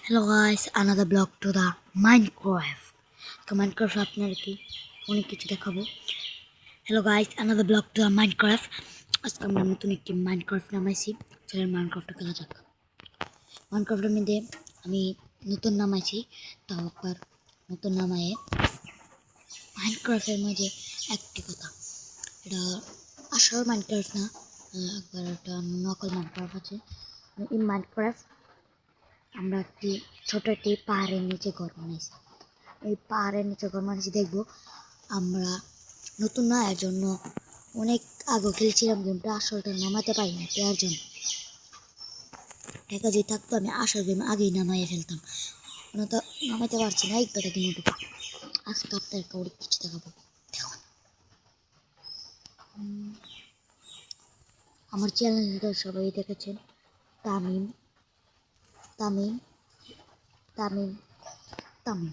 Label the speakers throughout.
Speaker 1: Hello guys, another block to the Minecraft. তো Minecraft আপনার কি অনেক কিছু দেখাবো। Hello guys, another block to the Minecraft. আজকে আমরা নতুন একটি Minecraft নামাইছি। চলেন Minecraft খেলা যাক। Minecraft মধ্যে আমি নতুন নামাইছি, তাও একবার নতুন নামায়ে Minecraft মধ্যে একটি কথা, এটা আসল Minecraft না, একবার একটা নকল Minecraft আছে। এই Minecraft আমরা একটি ছোট একটি পাহাড়ের নিচে ঘর বানাইছি। এই পাহাড়ের নিচে ঘর বানাইছি দেখবো আমরা নতুন না, এর জন্য অনেক আগে খেলছিলাম গেমটা, আসলটা নামাতে পারি না, এর জন্য টাকা যদি থাকতো আমি আসল গেম আগেই নামাইয়ে ফেলতাম, ওনা তো নামাইতে পারছি না। এই কথা কিন্তু আজকে আপনার কাউরে কিছু দেখাবো। দেখুন আমার চ্যানেলটা সবাই দেখেছেন, তামিম তামিম তামিম তামিম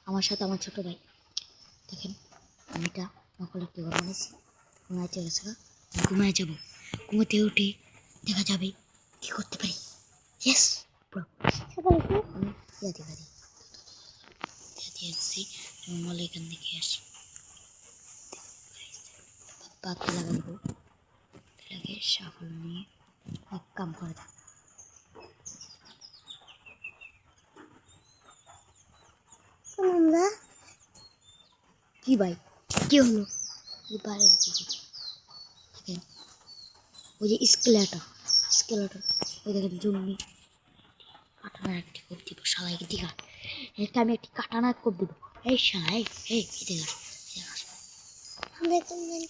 Speaker 1: আমার সাথে আমার ছোট ভাই। দেখেন আমি এটা নকল একটি ঘর বানিয়েছি। ঘুমাইতে গেছে, ঘুমায় যাবো, ঘুমাতে উঠে দেখা যাবে কি করতে পারি। ইয়েস এখান থেকে আসি, পাখি লাগাবো, লাগে সাফল নিয়ে এক কাম করে থাক। কি ভাই কি হলো? দেখেন ওই যে স্কেলেটর ওই দেখেন জমি কাটানা একটি কোপ দিব শালাইকে দিঘা, এটা আমি একটি কাটানা কোপ দিব। এই শালাই এই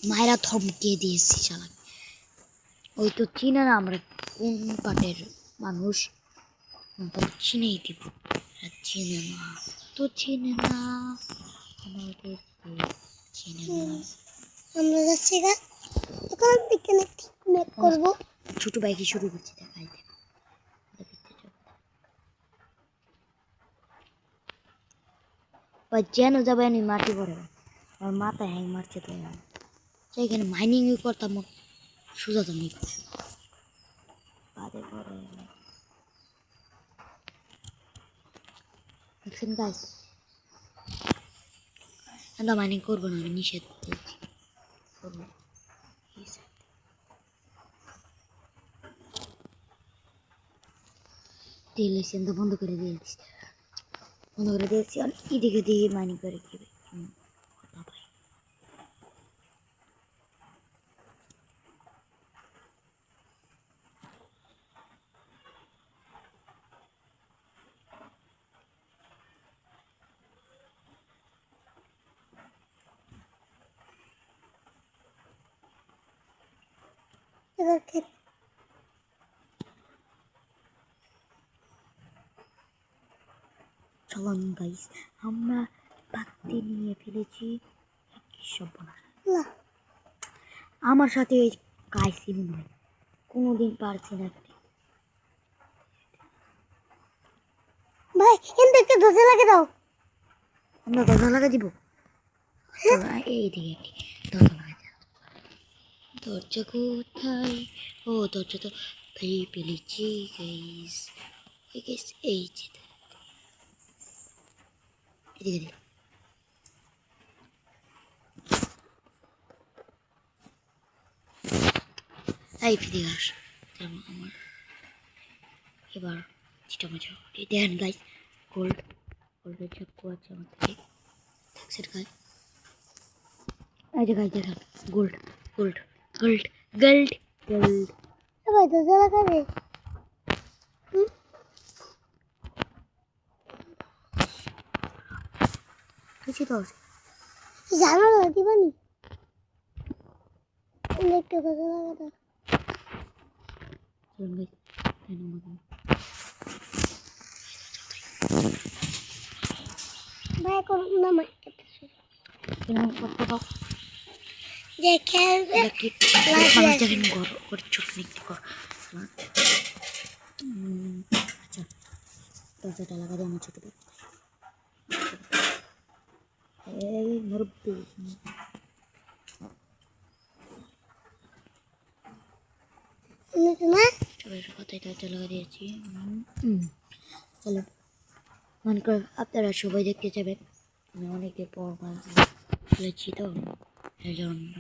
Speaker 1: মায়েরা থমকে দিয়েছি শালা, ওই তো চিনে না আমরা কোন পাটের মানুষ, চিনেই দিব। চিনে না তো চিনে না আমাদের, চিনে না। আমরা যাচ্ছি গা এখন পিকনিক করব। ছোট বাইকে শুরু করছি, দেখাই দেখ যেন যাবে আমি মাটি পড়ে আমার মাথায় হ্যাং মারছে, তো সেইখানে মাইনিং করতাম সোজা জমি বাদে পরে দেখছেন গাছ আমরা মাইনিং করবো না, আমি নিষেধ করছি করবো। তেল এসে বন্ধ করে দিয়েছি, আর এদিকে দিয়ে মাইনিং করে খেবে। চলুন গাইস, আমরা পাত্তি নিয়ে ফেলেছি, কি সর্বনাশ। আমার সাথে ওই গাইছি নয়, কোনোদিন পারছি না। ভাই এনতে দরজা লাগিয়ে দাও, আমরা দরজা লাগিয়ে দিব। এইদিকে দরজা লাগিয়ে দাও। দরজা কোথায়? ও দরজা তো ভেঙে ফেলেছি গাইস। এই যে এদিকে এই ফিরে আস আমার এবার চিটা মজা। এই দেখেন গাইস, গোল্ডের চাকু আছে আমার থেকে, দেখছেন গাইস? এই যে গাইস দেখেন gold gold gold gold gold. ভাই তো জ্বালা খাবে কিছু তো জানো না দিবানি একটু কথা লাগাটা ভাই করুন না করতে দাও। দেখে মানুষ দেখেন ঘর ছোট একটু কর। আচ্ছা দরজাটা লাগা দেয় আমার ছোট ভাই। এই মুরব্বি কথাই তো লাগা দিয়েছি চলো মনে কর আপনারা সবাই দেখতে যাবেন আমি অনেকে পর বলেছি তো এই জন্য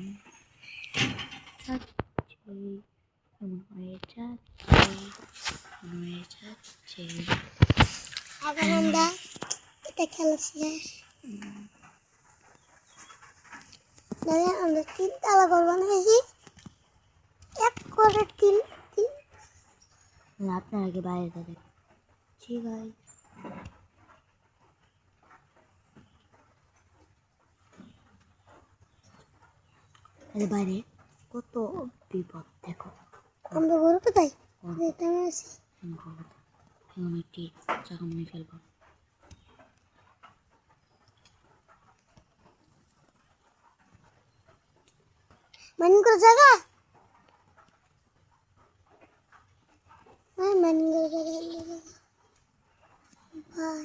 Speaker 2: এখন আমরা এটা খেলা শেষ দাদা আমরা 3 তালা ঘর বানিয়েছি এক করে 3
Speaker 1: আপনার আগে বাইরে যাবে ঠিক আছে বাইরে কত বিপদ দেখো
Speaker 2: আমরা ঘর কোথায় এটা আছে
Speaker 1: আমি একটি চাকা মনে ফেলবো
Speaker 2: মাইনিং করার জায়গা মাইনিং করার জায়গা ভাই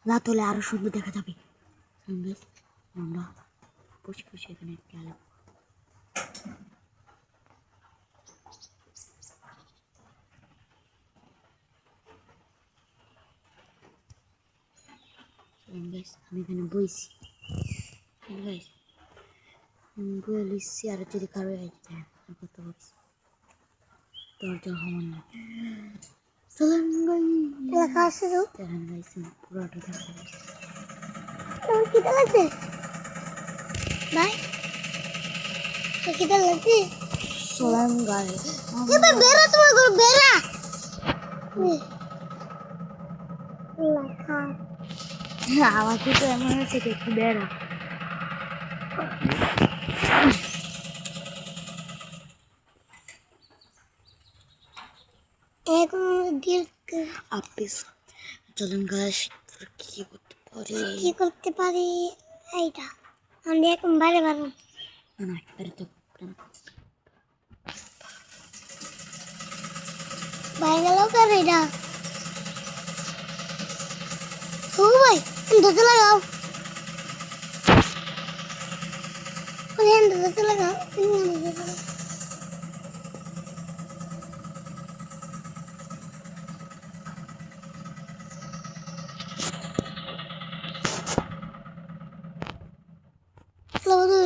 Speaker 1: রাত হলে আরো সুন্দর দেখা যাবে আমরা বসে বসে এখানে গেল আমি এখানে বইছি বয়ে লিখছি আর যদি কারো করতে পারছি দরজা হমান না চলেন
Speaker 2: লেখা আছে তো
Speaker 1: দেখেন গাইছি পুরোটা দেখা
Speaker 2: তোমার কিটা লাগছে ভাই কিটা লাগছে
Speaker 1: চলেন গাই
Speaker 2: এবার বেরা তোমার ঘর বেরা লেখা
Speaker 1: আমাকে তো এমন হচ্ছে যে একটু বেড়া
Speaker 2: এখন দিল
Speaker 1: আপনি চলেন গাছ কি
Speaker 2: করতে পারি এইটা আমি এখন বাইরে বানাম
Speaker 1: না না বেরোতে
Speaker 2: বাইরে গেল কেন এটা ও ভাই দোতে লাগাও দোতে লাগাও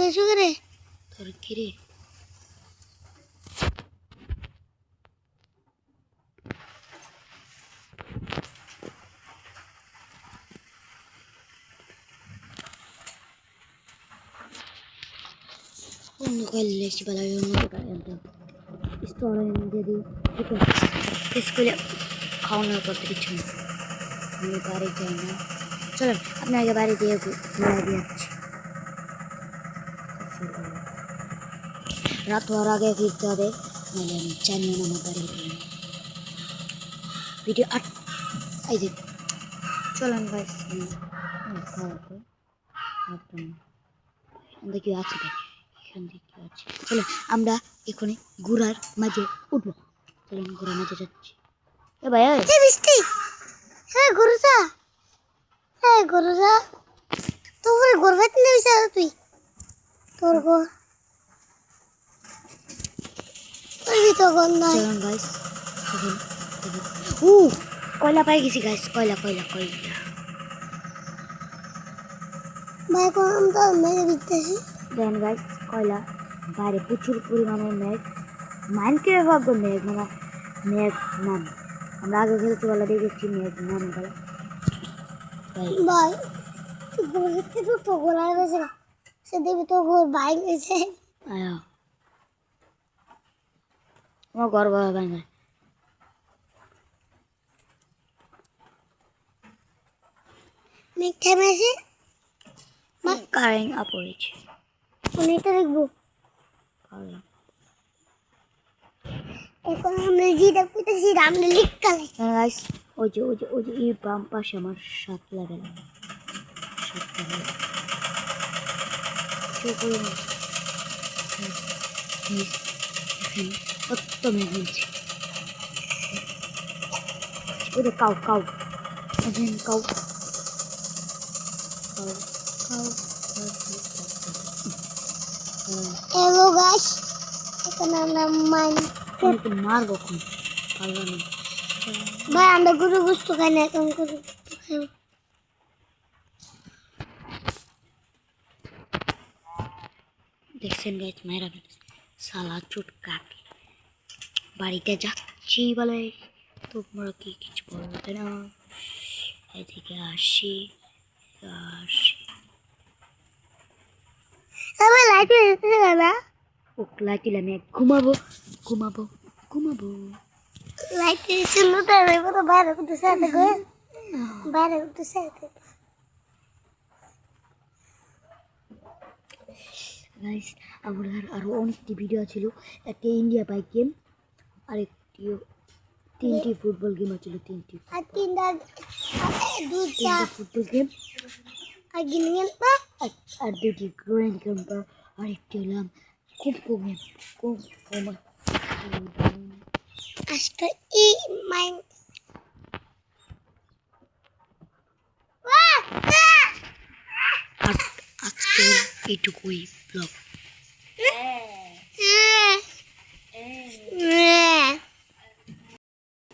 Speaker 2: এসো করে
Speaker 1: তোর কিরে অন্য কালে লেছি বলা স্টোরে যদি স্কুলে খাওয়ানোর করতে কিছু না আমি বাড়ি যাই না চলেন আপনাকে বাড়ি দিয়ে ঘুরে দিয়ে যাচ্ছি রাত হওয়ার আগে ফিরতে হবে নাহলে আমি জানি না আমার বাড়ি ভিডিও এই যে চলেন ভাই খাওয়াতে আমাদের কি আছে ভাই এখান থেকে কি আছে চলো আমরা এখানে ঘোড়ার মাঝে উঠবো চলেন ঘোড়ার মাঝে যাচ্ছি এ ভাই
Speaker 2: বৃষ্টি হ্যাঁ গরুরা তোর ঘর ভাত নেবি তুই তোর ঘর তো গন্ধায়
Speaker 1: চলেন গাইস কয়লা পাই গেছি গাইস কয়লা
Speaker 2: ভাই কোন তো মেরে দিতেছি
Speaker 1: দেন গাইস কয়লা বাইরে প্রচুর পরিমাণে মেঘ মাইনকে ভাববো মেঘ মানে মেঘ নাম আমরা আগে খেলতে বেলা দেখেছি মেঘ নাম গেল
Speaker 2: ভাই ঘুরতে তো গোলা গেছে না সে দেখবি তো ঘর বাইক গেছে
Speaker 1: আমার গর্ব হবে না
Speaker 2: মেঘ থেমে আছে
Speaker 1: কারেন্ট আপড়েছে
Speaker 2: এটা দেখবো এখন আমরা যেটা পেতেছি আমরা লিখকালে
Speaker 1: গাইস ওই যে এই বাম পাশে আমার 7 লেভেল কত মেঘ হচ্ছে ওদের কাউ
Speaker 2: এগো গাছ এখন আমরা মাইন
Speaker 1: এখন তো মারবো কোন পারবো না।
Speaker 2: ভাই আমরা গরু গোস্ত খাই না এখন গরু গোস্ত খাই
Speaker 1: দেখছেন গাইস মায়েরা সালা চুট কাকে বাড়িতে যাচ্ছি বলে তোমরা কি কিছু বলবে না এদিকে আসি আসি
Speaker 2: আমার লাইট এসেছে না
Speaker 1: ও লাইটিল আমি ঘুমাবো ঘুমাবো ঘুমাবো
Speaker 2: লাইট এসেছে না তো এবার তো বাইরে করতে সাথে গো বাইরে করতে সাথে
Speaker 1: গাইস আমার আরো অনেকটি ভিডিও ছিল একটা ইন্ডিয়া বাইক গেম আরেকটি তিনটি ফুটবল গেম ছিল তিনটি
Speaker 2: আর তিনটা দুটা
Speaker 1: ফুটবল গেম
Speaker 2: আর গিনিং পা
Speaker 1: আর দুটি গ্র্যান্ড ক্যাম্পার আরেকটি হলাম কুম্পো গেম কুম্পো
Speaker 2: আজকে এই মাইন
Speaker 1: আর আজকের এইটুকুই ব্লগ